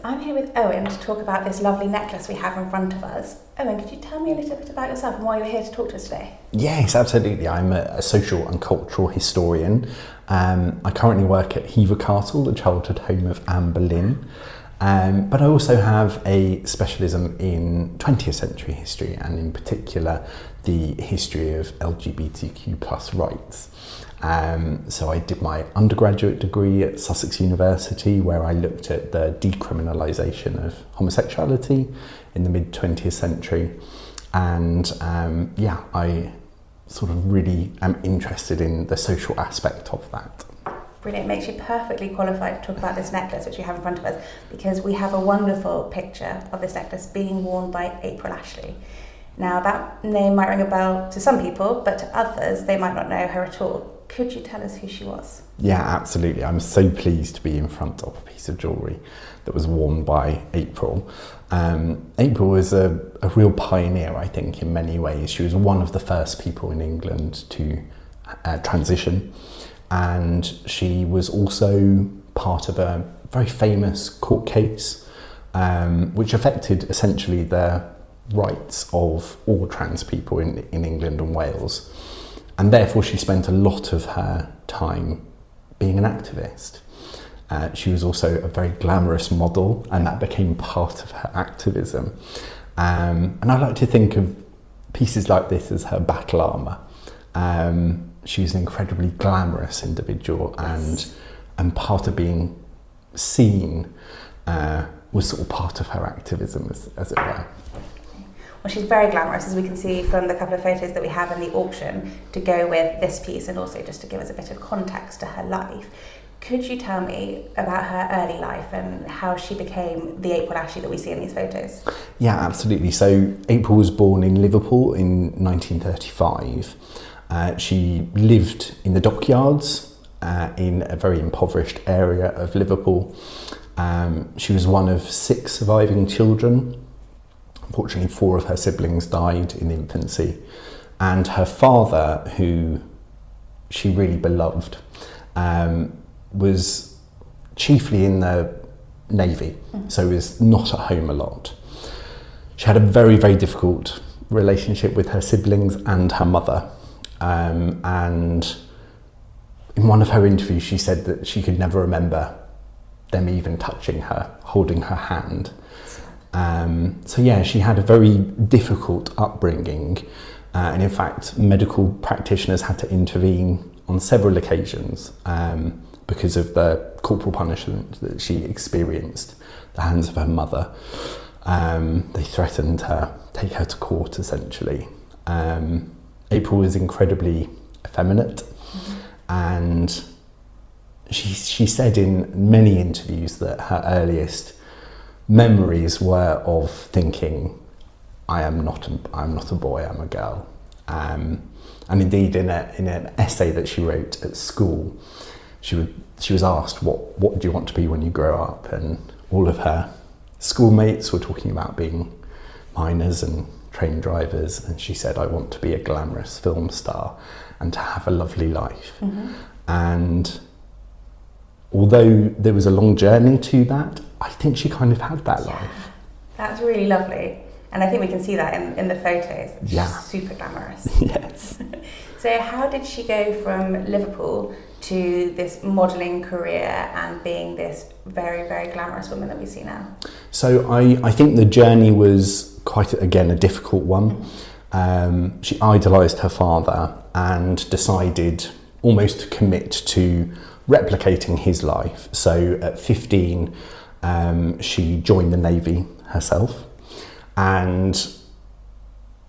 I'm here with Owen to talk about this lovely necklace we have in front of us. Owen, could you tell me a little bit about yourself and why you're here to talk to us today? Yes, absolutely. I'm a social and cultural historian. I currently work at Hever Castle, the childhood home of Anne Boleyn. But I also have a specialism in 20th century history, and in particular the history of LGBTQ plus rights. So I did my undergraduate degree at Sussex University, where I looked at the decriminalisation of homosexuality in the mid 20th century. And I sort of really am interested in the social aspect of that. Brilliant, makes you perfectly qualified to talk about this necklace which we have in front of us, because we have a wonderful picture of this necklace being worn by April Ashley. Now that name might ring a bell to some people, but to others they might not know her at all. Could you tell us who she was? Yeah, absolutely. I'm so pleased to be in front of a piece of jewellery that was worn by April. April was a real pioneer, I think, in many ways. She was one of the first people in England to transition, and she was also part of a very famous court case which affected essentially the rights of all trans people in England and Wales. And therefore she spent a lot of her time being an activist. She was also a very glamorous model, and that became part of her activism. And I like to think of pieces like this as her battle armour. She was an incredibly glamorous individual, and part of being seen was sort of part of her activism, as it were. Well, she's very glamorous, as we can see from the couple of photos that we have in the auction to go with this piece, and also just to give us a bit of context to her life. Could you tell me about her early life and how she became the April Ashley that we see in these photos? Yeah, absolutely. So April was born in Liverpool in 1935. She lived in the dockyards in a very impoverished area of Liverpool. She was one of 6 surviving children. Unfortunately, 4 of her siblings died in infancy, and her father, who she really beloved, was chiefly in the Navy, so was not at home a lot. She had a very, very difficult relationship with her siblings and her mother, and in one of her interviews she said that she could never remember them even touching her, holding her hand. She had a very difficult upbringing, and in fact medical practitioners had to intervene on several occasions because of the corporal punishment that she experienced at the hands of her mother. They threatened her, take her to court essentially. April was incredibly effeminate, and she said in many interviews that her earliest memories were of thinking, I'm not a boy, I'm a girl. And indeed, in an essay that she wrote at school, she was asked, what do you want to be when you grow up? And all of her schoolmates were talking about being miners and train drivers, and she said, I want to be a glamorous film star and to have a lovely life. And although there was a long journey to that, I think she kind of had that life. That's really lovely. And I think we can see that in the photos. Yeah. She's super glamorous. Yes. So how did she go from Liverpool to this modelling career and being this very, very glamorous woman that we see now? So I think the journey was quite, again, a difficult one. She idolised her father and decided almost to commit to replicating his life. So at 15, she joined the Navy herself, and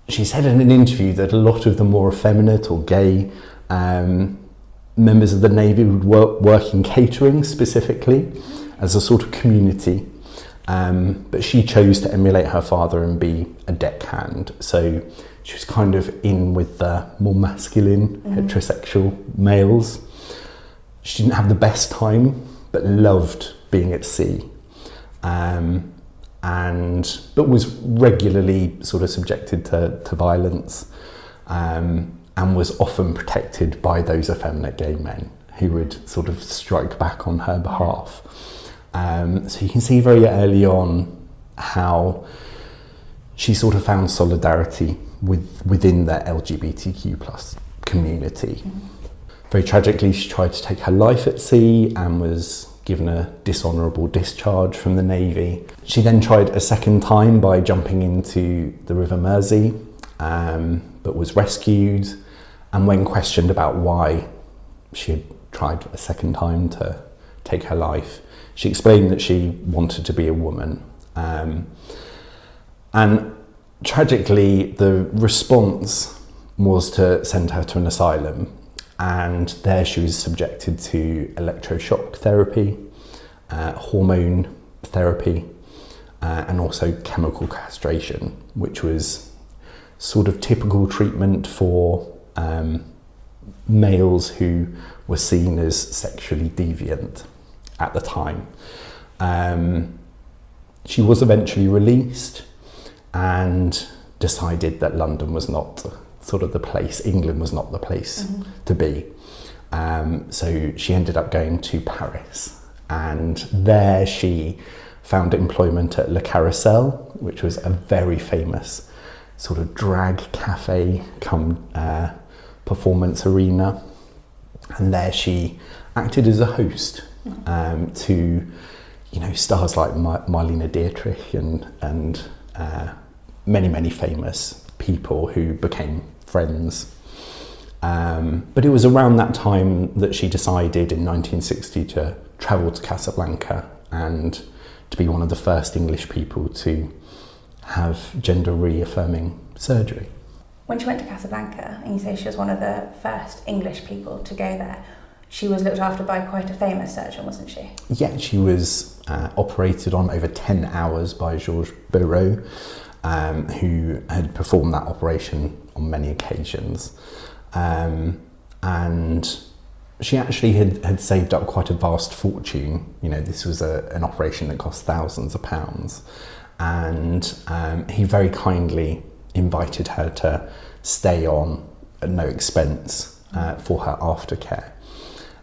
she said in an interview that a lot of the more effeminate or gay members of the Navy would work in catering specifically as a sort of community, but she chose to emulate her father and be a deckhand. So she was kind of in with the more masculine heterosexual males. She didn't have the best time, but loved being at sea, but was regularly sort of subjected to violence, and was often protected by those effeminate gay men who would sort of strike back on her behalf. So you can see very early on how she sort of found solidarity within the LGBTQ plus community. Very tragically, she tried to take her life at sea and was given a dishonourable discharge from the Navy. She then tried a second time by jumping into the River Mersey, but was rescued. And when questioned about why she had tried a second time to take her life, she explained that she wanted to be a woman. And tragically, the response was to send her to an asylum. And there she was subjected to electroshock therapy, hormone therapy, and also chemical castration, which was sort of typical treatment for males who were seen as sexually deviant at the time. She was eventually released and decided that London was not sort of the place, England was not the place to be. So she ended up going to Paris, and there she found employment at Le Carrousel, which was a very famous sort of drag cafe come performance arena. And there she acted as a host to, you know, stars like Marlene Dietrich and many famous people who became friends. But it was around that time that she decided in 1960 to travel to Casablanca and to be one of the first English people to have gender reaffirming surgery. When she went to Casablanca, and you say she was one of the first English people to go there, she was looked after by quite a famous surgeon, wasn't she? Yeah, she was operated on over 10 hours by Georges Bereau, who had performed that operation on many occasions. And she actually had saved up quite a vast fortune. You know, this was an operation that cost thousands of pounds. And he very kindly invited her to stay on at no expense for her aftercare.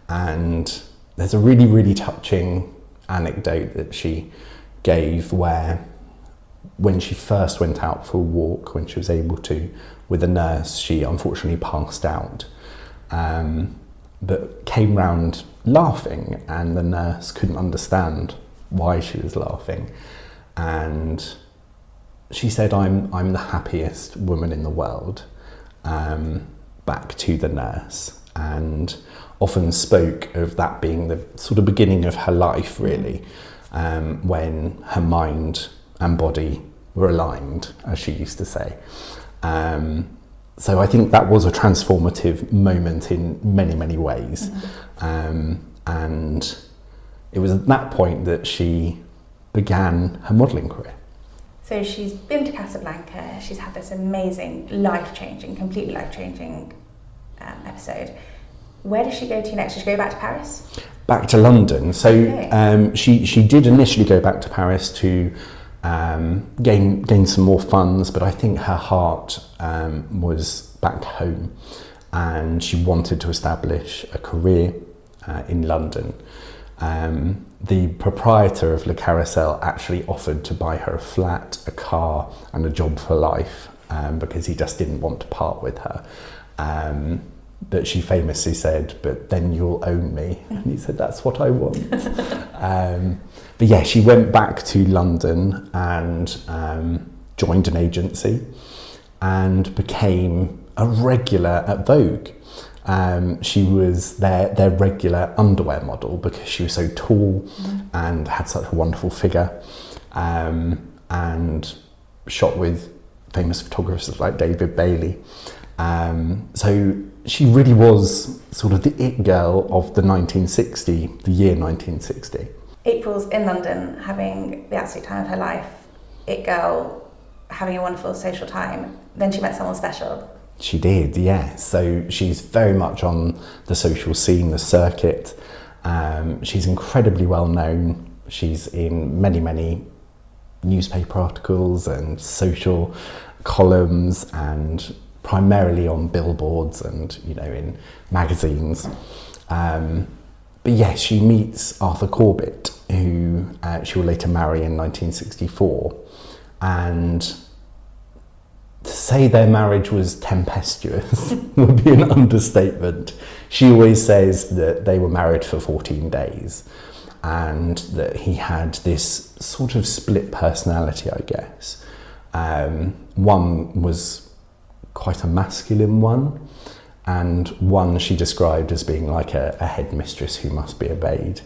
And there's a really touching anecdote that she gave where when she first went out for a walk, when she was able to, with a nurse, she unfortunately passed out, but came round laughing, and the nurse couldn't understand why she was laughing. And she said, I'm the happiest woman in the world, back to the nurse, and often spoke of that being the sort of beginning of her life, really, when her mind and body were aligned, as she used to say. So I think that was a transformative moment in many ways. And it was at that point that she began her modelling career. So she's been to Casablanca, she's had this amazing, completely life-changing episode. Where does she go to next? Does she go back to Paris? Back to London. So okay. She did initially go back to Paris to gain some more funds, but I think her heart was back home, and she wanted to establish a career in London. The proprietor of Le Carrousel actually offered to buy her a flat, a car and a job for life, because he just didn't want to part with her. But she famously said, "But then you'll own me." And he said, "That's what I want." But yeah, she went back to London and joined an agency and became a regular at Vogue. She was their regular underwear model because she was so tall and had such a wonderful figure, and shot with famous photographers like David Bailey. So she really was sort of the it girl of the year 1960. April's in London having the absolute time of her life, it girl, having a wonderful social time. Then she met someone special. She did, yeah. So she's very much on the social scene, the circuit. She's incredibly well known. She's in many newspaper articles and social columns, and primarily on billboards and, you know, in magazines. But yes, she meets Arthur Corbett who she will later marry in 1964. And to say their marriage was tempestuous would be an understatement. She always says that they were married for 14 days and that he had this sort of split personality, I guess. One was quite a masculine one, and one she described as being like a headmistress who must be obeyed.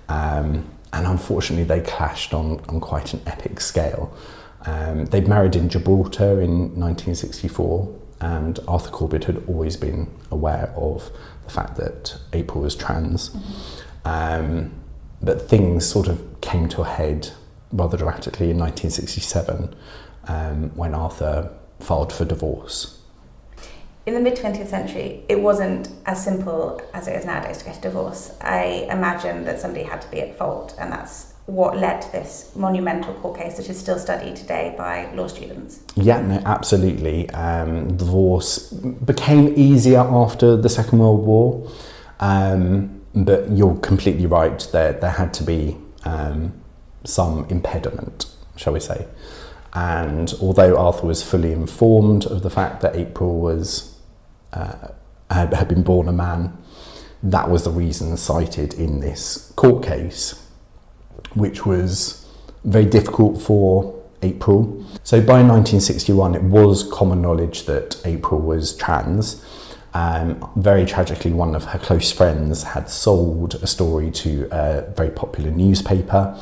And unfortunately they clashed on quite an epic scale. They'd married in Gibraltar in 1964, and Arthur Corbett had always been aware of the fact that April was trans. But things sort of came to a head rather dramatically in 1967 when Arthur filed for divorce. In the mid-20th century, it wasn't as simple as it is nowadays to get a divorce. I imagine that somebody had to be at fault, and that's what led to this monumental court case that is still studied today by law students. Yeah, no, absolutely. Divorce became easier after the Second World War, but you're completely right. There had to be some impediment, shall we say. And although Arthur was fully informed of the fact that April was had been born a man, that was the reason cited in this court case, which was very difficult for April. So by 1961, it was common knowledge that April was trans. Very tragically, one of her close friends had sold a story to a very popular newspaper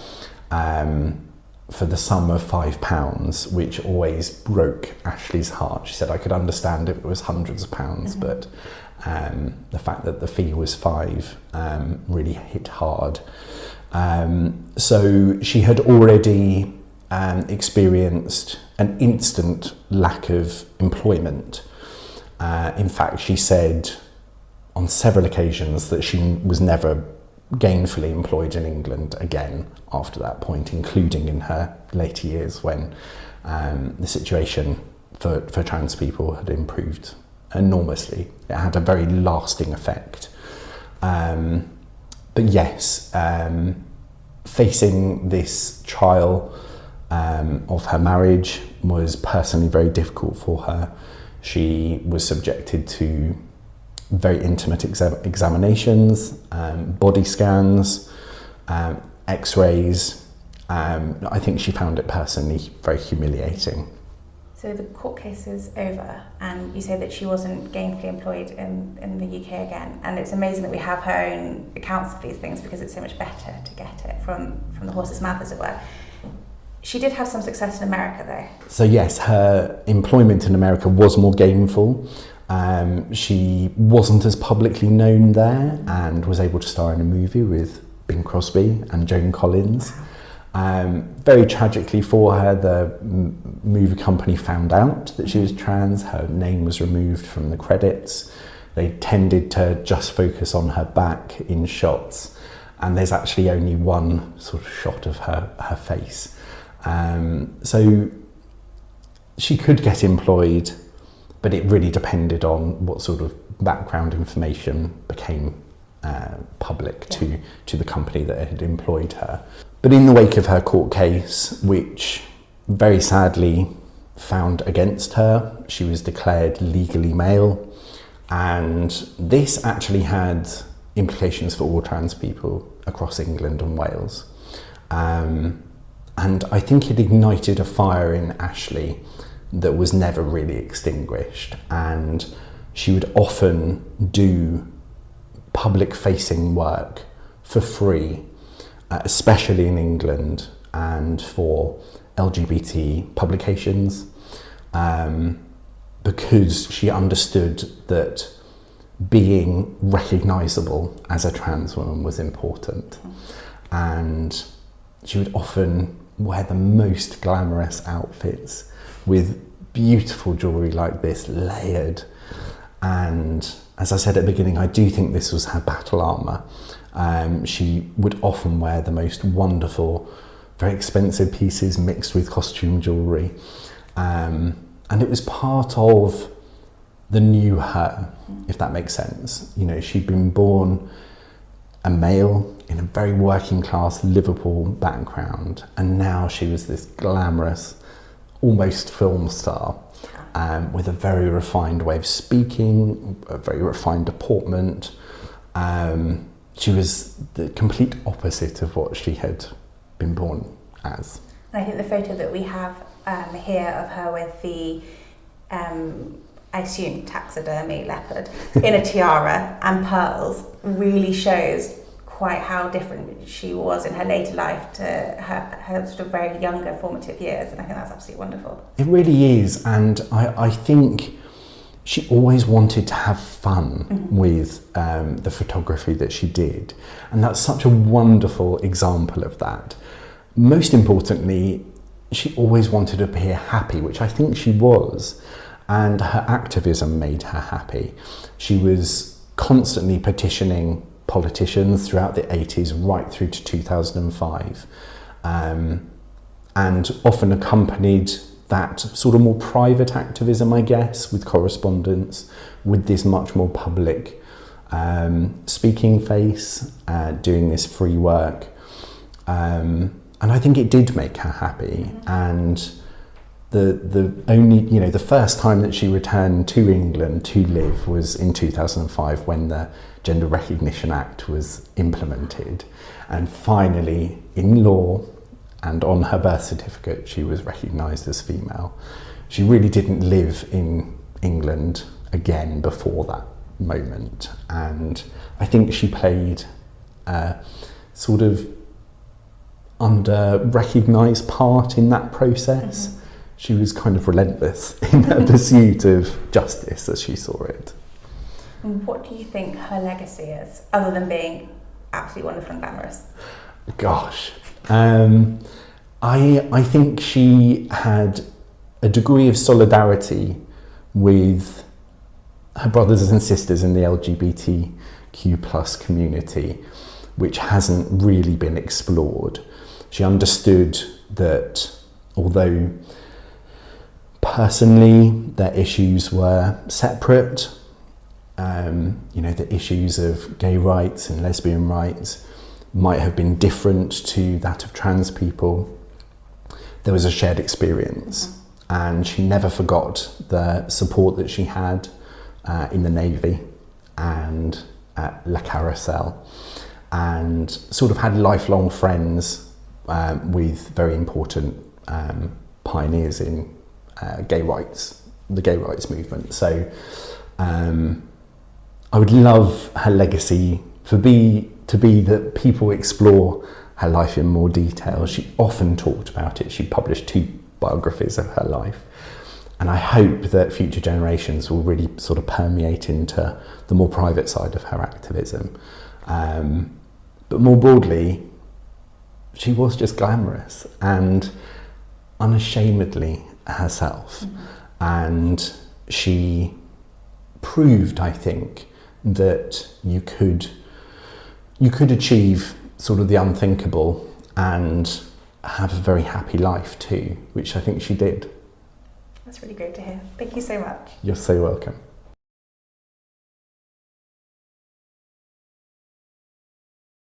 for the sum of £5, which always broke Ashley's heart. She said, I could understand if it was hundreds of pounds, but the fact that the fee was £5 really hit hard. So she had already experienced an instant lack of employment. In fact, she said on several occasions that she was never gainfully employed in England again after that point, including in her later years when the situation for trans people had improved enormously. It had a very lasting effect. But yes, facing this trial of her marriage was personally very difficult for her. She was subjected to very intimate examinations, body scans, x-rays. I think she found it personally very humiliating. So the court case is over, and you say that she wasn't gainfully employed in the UK again, and it's amazing that we have her own accounts of these things, because it's so much better to get it from the horse's mouth, as it were. She did have some success in America, though. So yes, her employment in America was more gainful. She wasn't as publicly known there and was able to star in a movie with Bing Crosby and Joan Collins. Very tragically for her, the movie company found out that she was trans. Her name was removed from the credits. They tended to just focus on her back in shots, and there's actually only one sort of shot of her face. So she could get employed, but it really depended on what sort of background information became public to the company that had employed her. But in the wake of her court case, which very sadly found against her, she was declared legally male, and this actually had implications for all trans people across England and Wales. And I think it ignited a fire in Ashley that was never really extinguished, and she would often do public-facing work for free, especially in England, and for LGBT publications, because she understood that being recognisable as a trans woman was important. And she would often wear the most glamorous outfits with beautiful jewellery like this, layered. And as I said at the beginning, I do think this was her battle armour. She would often wear the most wonderful, very expensive pieces mixed with costume jewellery. And it was part of the new her, if that makes sense. You know, she'd been born a male in a very working class Liverpool background, and now she was this glamorous, almost film star, with a very refined way of speaking, a very refined deportment. She was the complete opposite of what she had been born as. And I think the photo that we have here of her with the, I assume, taxidermy leopard in a tiara and pearls really shows quite how different she was in her later life to her sort of very younger formative years, and I think that's absolutely wonderful. It really is, and I think she always wanted to have fun with the photography that she did, and that's such a wonderful example of that. Most importantly, she always wanted to appear happy, which I think she was, and her activism made her happy. She was constantly petitioning politicians throughout the 80s right through to 2005, and often accompanied that sort of more private activism, I guess, with correspondence, with this much more public speaking face, doing this free work, and I think it did make her happy. And the only, the first time that she returned to England to live was in 2005 when the Gender Recognition Act was implemented, and finally in law and on her birth certificate she was recognised as female. She really didn't live in England again before that moment, and I think she played a sort of under-recognised part in that process. She was kind of relentless in her pursuit of justice as she saw it. What do you think her legacy is, other than being absolutely wonderful and glamorous? Gosh, I think she had a degree of solidarity with her brothers and sisters in the LGBTQ plus community, which hasn't really been explored. She understood that although personally their issues were separate, the issues of gay rights and lesbian rights might have been different to that of trans people, there was a shared experience, and she never forgot the support that she had in the Navy and at La Carousel, and sort of had lifelong friends with very important pioneers in gay rights, the gay rights movement. So I would love her legacy to be that people explore her life in more detail. She often talked about it. She published 2 biographies of her life, and I hope that future generations will really sort of permeate into the more private side of her activism. But more broadly, she was just glamorous and unashamedly herself, and she proved, I think, that you could achieve sort of the unthinkable and have a very happy life too, which I think she did. That's really great to hear. Thank you so much. You're so welcome.